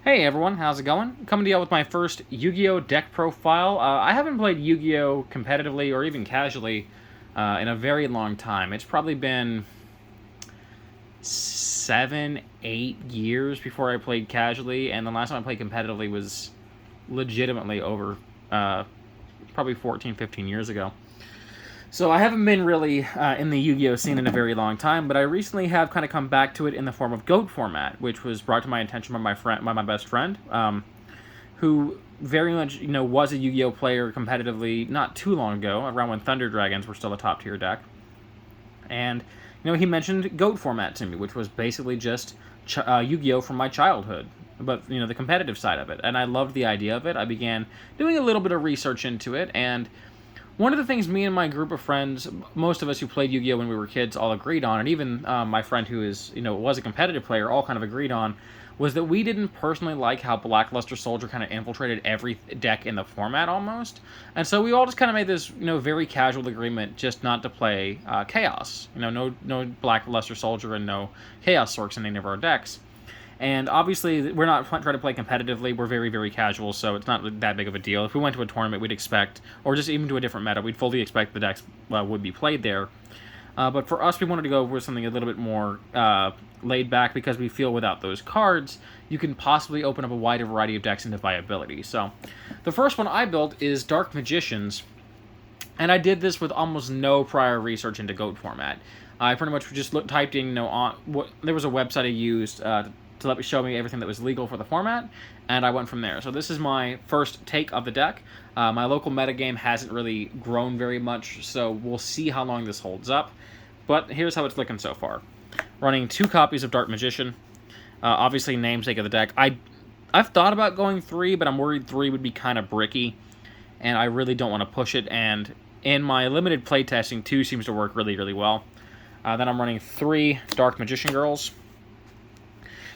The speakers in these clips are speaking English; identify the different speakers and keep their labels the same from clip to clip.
Speaker 1: Hey everyone, how's it going? Coming to you with my first Yu-Gi-Oh! Deck profile. I haven't played Yu-Gi-Oh! Competitively or even casually in a very long time. It's probably been 7, 8 years before I played casually, and the last time I played competitively was legitimately over probably 14, 15 years ago. So I haven't been really in the Yu-Gi-Oh scene in a very long time, but I recently have kind of come back to it in the form of GOAT format, which was brought to my attention by my best friend, who very much was a Yu-Gi-Oh player competitively not too long ago, around when Thunder Dragons were still a top tier deck, and he mentioned GOAT format to me, which was basically just Yu-Gi-Oh from my childhood, but the competitive side of it, and I loved the idea of it. I began doing a little bit of research into it, and one of the things me and my group of friends, most of us who played Yu-Gi-Oh when we were kids, all agreed on, and even my friend who was a competitive player, all kind of agreed on, was that we didn't personally like how Blackluster Soldier kind of infiltrated every deck in the format almost, and so we all just kind of made this very casual agreement just not to play Chaos. No Blackluster Soldier and no Chaos Sorks in any of our decks. And obviously, we're not trying to play competitively. We're very, very casual, so it's not that big of a deal. If we went to a tournament, we'd expect, or just even to a different meta, we'd fully expect the decks would be played there. But for us, we wanted to go with something a little bit more laid back because we feel without those cards, you can possibly open up a wider variety of decks into viability. So the first one I built is Dark Magicians, and I did this with almost no prior research into GOAT format. I pretty much just typed in, there was a website I used to let me show me everything that was legal for the format, and I went from there. So this is my first take of the deck. My local metagame hasn't really grown very much, so we'll see how long this holds up. But here's how it's looking so far. Running 2 copies of Dark Magician. Obviously, namesake of the deck. I've thought about going 3, but I'm worried 3 would be kind of bricky, and I really don't want to push it, and in my limited playtesting, 2 seems to work really, really well. Then I'm running 3 Dark Magician Girls.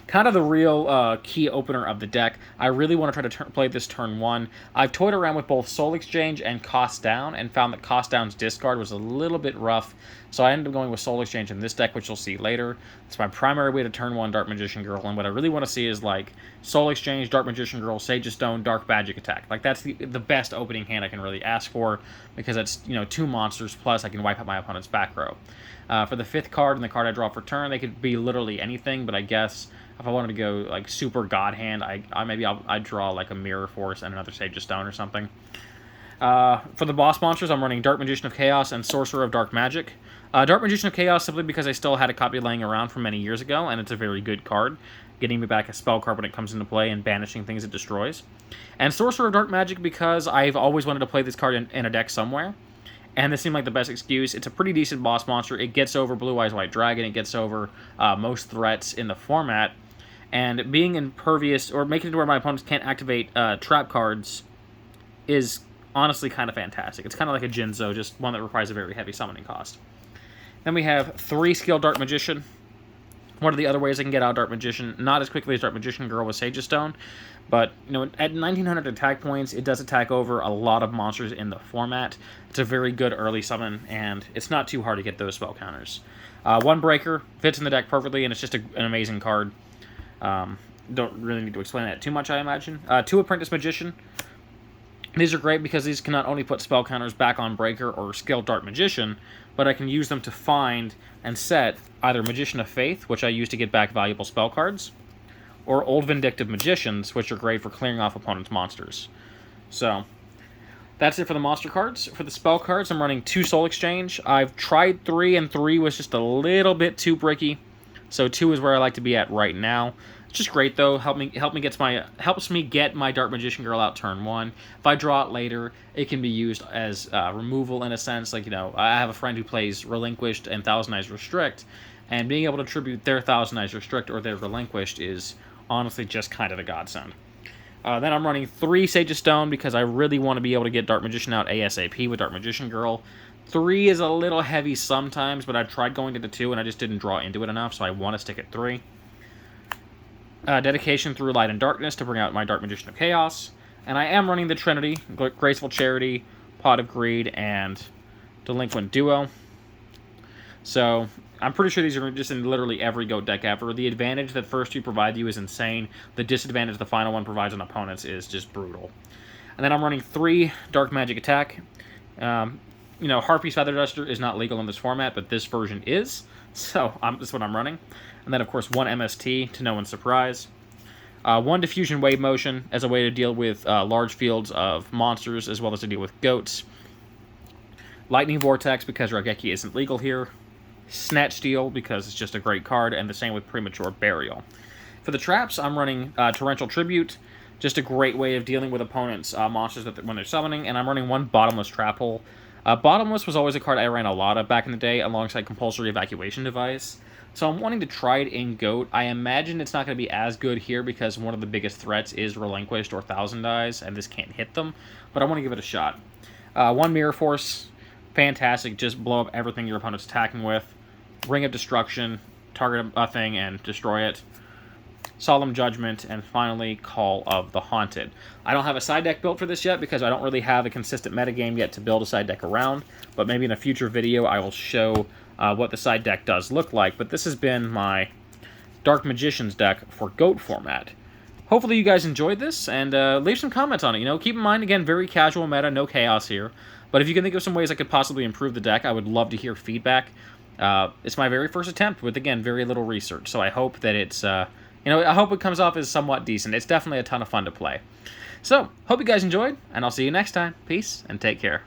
Speaker 1: Kind of the real key opener of the deck. I really want to try to play this turn 1. I've toyed around with both Soul Exchange and Cost Down, and found that Cost Down's discard was a little bit rough, so I ended up going with Soul Exchange in this deck, which you'll see later. It's my primary way to turn 1 Dark Magician Girl, and what I really want to see is like Soul Exchange, Dark Magician Girl, Sage of Stone, Dark Magic Attack. Like that's the best opening hand I can really ask for, because it's 2 monsters, plus I can wipe out my opponent's back row. For the 5th card and the card I draw for turn, they could be literally anything, but I guess if I wanted to go like super god hand, I'd draw like a Mirror Force and another Sage of Stone or something. For the boss monsters, I'm running Dark Magician of Chaos and Sorcerer of Dark Magic. Dark Magician of Chaos simply because I still had a copy laying around from many years ago, and it's a very good card, getting me back a spell card when it comes into play and banishing things it destroys. And Sorcerer of Dark Magic because I've always wanted to play this card in a deck somewhere, and this seemed like the best excuse. It's a pretty decent boss monster. It gets over Blue Eyes White Dragon. It gets over most threats in the format. And being impervious, or making it to where my opponents can't activate trap cards, is honestly kind of fantastic. It's kind of like a Jinzo, just one that requires a very heavy summoning cost. Then we have 3 skill Dark Magician. One of the other ways I can get out Dark Magician, not as quickly as Dark Magician Girl with Sage of Stone, but at 1900 attack points, it does attack over a lot of monsters in the format. It's a very good early summon, and it's not too hard to get those spell counters. 1 Breaker fits in the deck perfectly, and it's just an amazing card. Don't really need to explain that too much, I imagine. 2 Apprentice Magician. These are great because these can not only put spell counters back on Breaker or skill Dark Magician, but I can use them to find and set either Magician of Faith, which I use to get back valuable spell cards, or Old Vindictive Magicians, which are great for clearing off opponent's monsters. So, that's it for the monster cards. For the spell cards, I'm running 2 Soul Exchange. I've tried 3, and 3 was just a little bit too bricky, so 2 is where I like to be at right now. It's just great though. Helps me get my Dark Magician Girl out turn 1. If I draw it later, it can be used as removal in a sense. Like I have a friend who plays Relinquished and Thousand Eyes Restrict, and being able to tribute their Thousand Eyes Restrict or their Relinquished is honestly just kind of a godsend. Then I'm running 3 Sage of Stone because I really want to be able to get Dark Magician out ASAP with Dark Magician Girl. 3 is a little heavy sometimes, but I've tried going to the 2 and I just didn't draw into it enough, so I want to stick at 3. Dedication through Light and Darkness to bring out my Dark Magician of Chaos. And I am running the Trinity, Graceful Charity, Pot of Greed, and Delinquent Duo. So I'm pretty sure these are just in literally every GOAT deck ever. The advantage that first two provide you is insane. The disadvantage the final one provides on opponents is just brutal. And then I'm running 3 Dark Magic Attack. Harpy's Feather Duster is not legal in this format, but this version is. So that's what I'm running. And then, of course, 1 MST, to no one's surprise. 1 Diffusion Wave Motion as a way to deal with large fields of monsters, as well as to deal with goats. Lightning Vortex, because Raigeki isn't legal here. Snatch Steal, because it's just a great card, and the same with Premature Burial. For the traps, I'm running Torrential Tribute, just a great way of dealing with opponents' monsters when they're summoning, and I'm running 1 Bottomless Trap Hole. Bottomless was always a card I ran a lot of back in the day, alongside Compulsory Evacuation Device. So I'm wanting to try it in GOAT. I imagine it's not going to be as good here because one of the biggest threats is Relinquished or Thousand Eyes, and this can't hit them, but I want to give it a shot. 1 Mirror Force, fantastic, just blow up everything your opponent's attacking with. Ring of Destruction, target a thing and destroy it. Solemn Judgment, and finally, Call of the Haunted. I don't have a side deck built for this yet because I don't really have a consistent metagame yet to build a side deck around, but maybe in a future video I will show what the side deck does look like. But this has been my Dark Magician's deck for GOAT format. Hopefully you guys enjoyed this, and leave some comments on it. Keep in mind, again, very casual meta, no chaos here. But if you can think of some ways I could possibly improve the deck, I would love to hear feedback. It's my very first attempt with, again, very little research, so I hope that it's, I hope it comes off as somewhat decent. It's definitely a ton of fun to play. So, hope you guys enjoyed, and I'll see you next time. Peace, and take care.